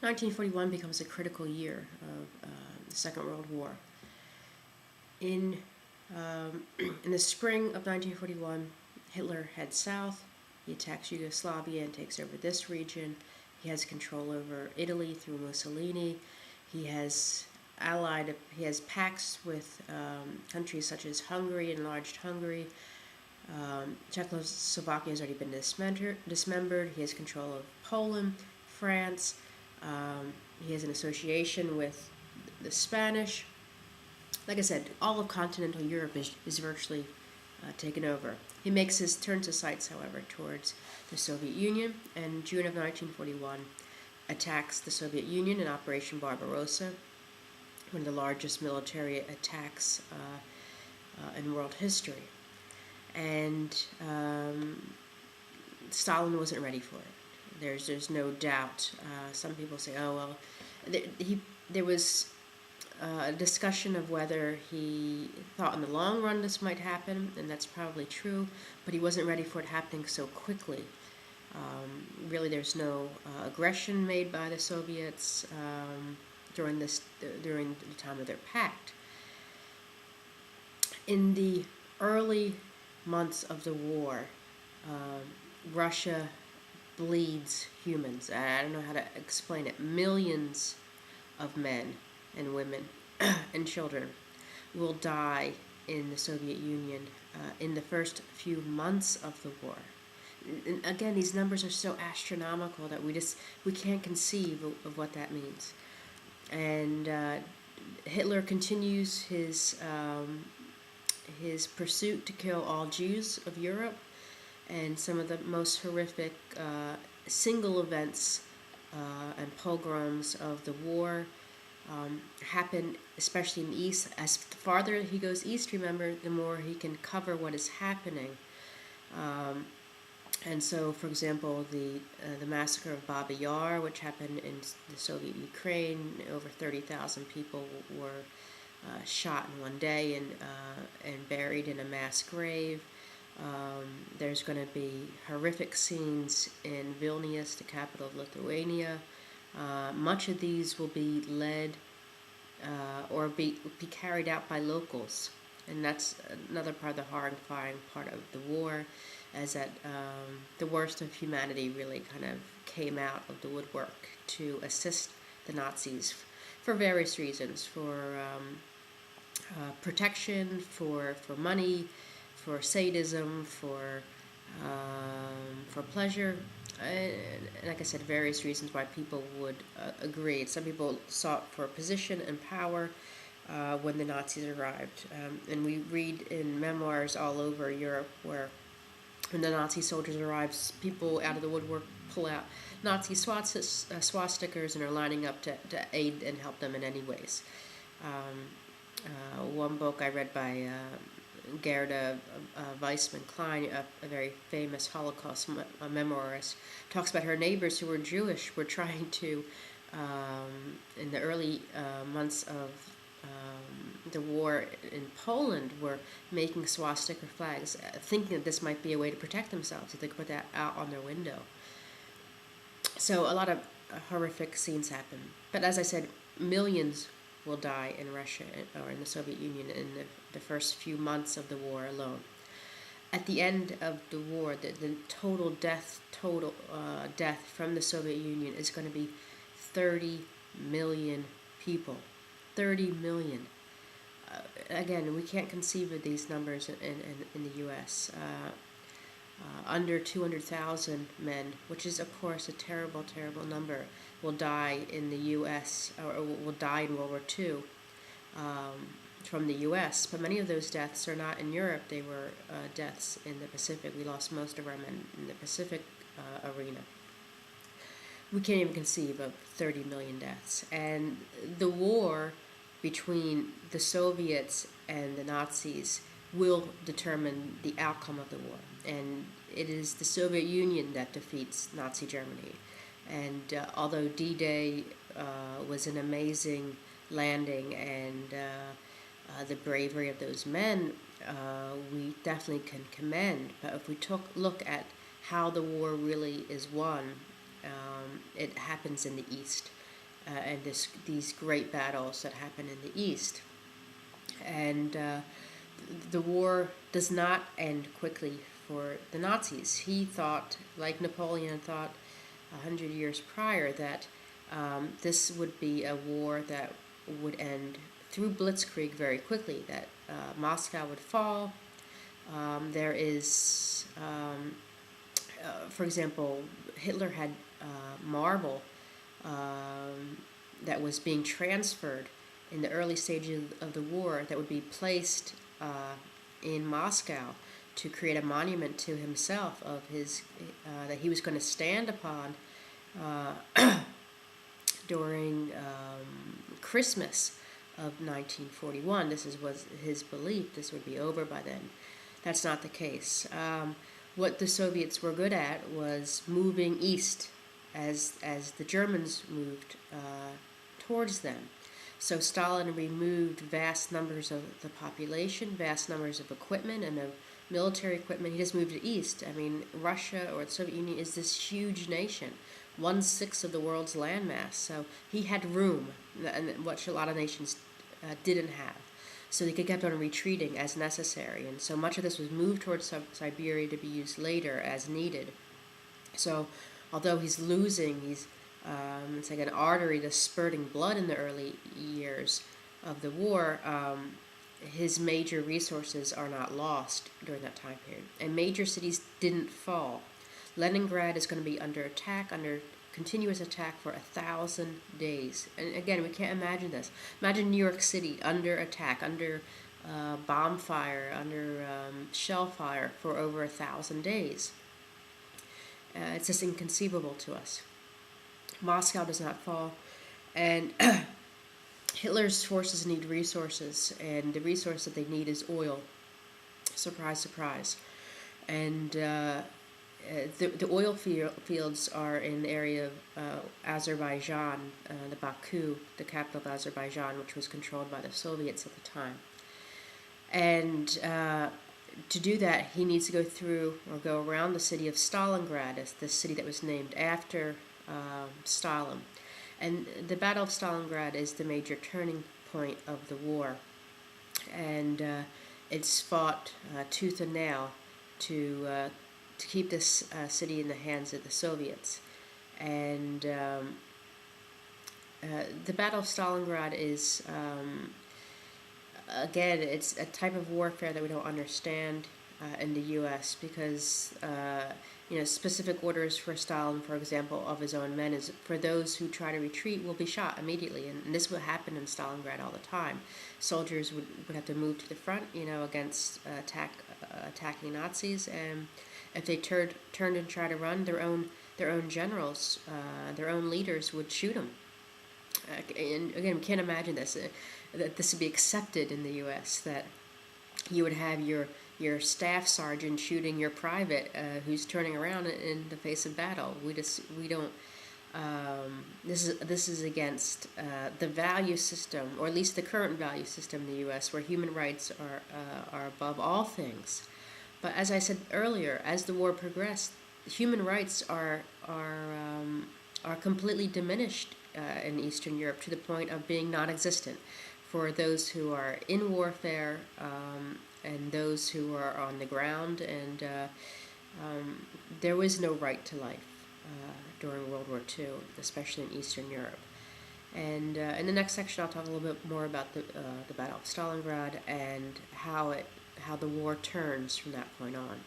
1941 becomes a critical year of the Second World War. In, in the spring of 1941, Hitler heads south. He attacks Yugoslavia and takes over this region. He has control over Italy through Mussolini. He has pacts with countries such as Hungary, enlarged Hungary. Czechoslovakia has already been dismembered. He has control of Poland, France. He has an association with the Spanish. Like I said, all of continental Europe is virtually taken over. He turns his sights, however, towards the Soviet Union, and June of 1941 attacks the Soviet Union in Operation Barbarossa, one of the largest military attacks in world history. And Stalin wasn't ready for it. There's no doubt. Some people say, oh well, there was a discussion of whether he thought in the long run this might happen, and that's probably true, but he wasn't ready for it happening so quickly. Really, there's no aggression made by the Soviets during the time of their pact. In the early months of the war, Russia bleeds humans. I don't know how to explain it. Millions of men and women and children will die in the Soviet Union in the first few months of the war. And again, these numbers are so astronomical that we can't conceive of what that means. And Hitler continues his pursuit to kill all Jews of Europe, and some of the most horrific single events and pogroms of the war happen, especially in the East. As farther he goes east, remember, the more he can cover what is happening. And so, for example, the massacre of Babi Yar, which happened in the Soviet Ukraine, over 30,000 people were shot in one day and buried in a mass grave. There's going to be horrific scenes in Vilnius, the capital of Lithuania. Much of these will be led or be carried out by locals, and that's another part of the horrifying part of the war, is that the worst of humanity really kind of came out of the woodwork to assist the Nazis for various reasons, for protection, for money, for sadism, for pleasure, and like I said, various reasons why people would agree. Some people sought for position and power when the Nazis arrived, and we read in memoirs all over Europe where when the Nazi soldiers arrived, people out of the woodwork pull out Nazi swastikas and are lining up to aid and help them in any ways. One book I read by Gerda Weissman Klein, a very famous Holocaust memoirist, talks about her neighbors who were Jewish were trying to, in the early months of the war in Poland, were making swastika flags, thinking that this might be a way to protect themselves, that they could put that out on their window. So a lot of horrific scenes happen. But as I said, millions will die in Russia or in the Soviet Union in the first few months of the war alone. At the end of the war, the total death from the Soviet Union is going to be 30 million people. 30 million. Again, we can't conceive of these numbers in the U.S. Under 200,000 men, which is, of course, a terrible, terrible number, will die in the U.S., or will die in World War II from the U.S., but many of those deaths are not in Europe. They were deaths in the Pacific. We lost most of our men in the Pacific arena. We can't even conceive of 30 million deaths. And the war between the Soviets and the Nazis will determine the outcome of the war. And it is the Soviet Union that defeats Nazi Germany. And although D-Day was an amazing landing, and the bravery of those men, we definitely can commend. But if we look at how the war really is won, it happens in the East. and these great battles that happen in the East. And the war does not end quickly for the Nazis. He thought, like Napoleon thought 100 years prior, that this would be a war that would end through blitzkrieg very quickly, that Moscow would fall. There is, for example, Hitler had marble that was being transferred in the early stages of the war that would be placed in Moscow to create a monument to himself of his that he was going to stand upon during Christmas of 1941. This was his belief. This would be over by then. That's not the case. What the Soviets were good at was moving east as the Germans moved towards them. So Stalin removed vast numbers of the population, vast numbers of equipment and of military equipment. He just moved it east. I mean, Russia or the Soviet Union is this huge nation, 1/6 of the world's landmass. So he had room, and what a lot of nations didn't have. So they kept on retreating as necessary. And so much of this was moved towards Siberia to be used later as needed. So although he's losing, it's like an artery that's spurting blood in the early years of the war, his major resources are not lost during that time period. And major cities didn't fall. Leningrad is going to be under attack, under continuous attack for 1,000 days. And again, we can't imagine this. Imagine New York City under attack, under bomb fire, under shell fire for over 1,000 days. It's just inconceivable to us. Moscow does not fall, and Hitler's forces need resources, and the resource that they need is oil. Surprise, surprise. And the oil fields are in the area of Azerbaijan, the Baku, the capital of Azerbaijan, which was controlled by the Soviets at the time. And to do that, he needs to go through or go around the city of Stalingrad, as the city that was named after Stalin. And the Battle of Stalingrad is the major turning point of the war. And it's fought tooth and nail to keep this city in the hands of the Soviets. And the Battle of Stalingrad is, again, it's a type of warfare that we don't understand in the U.S. because, specific orders for Stalin, for example, of his own men is for those who try to retreat will be shot immediately. And this would happen in Stalingrad all the time. Soldiers would have to move to the front, against attacking Nazis, and if they turned and tried to run, their own generals, their own leaders would shoot them. And again, we can't imagine this, that this would be accepted in the U.S., that you would have your staff sergeant shooting your private who's turning around in the face of battle. We don't. This is against the value system, or at least the current value system in the U.S., where human rights are above all things. But as I said earlier, as the war progressed, human rights are completely diminished in Eastern Europe to the point of being non-existent for those who are in warfare and those who are on the ground. And there was no right to life during World War II, especially in Eastern Europe. And in the next section, I'll talk a little bit more about the Battle of Stalingrad and how the war turns from that point on.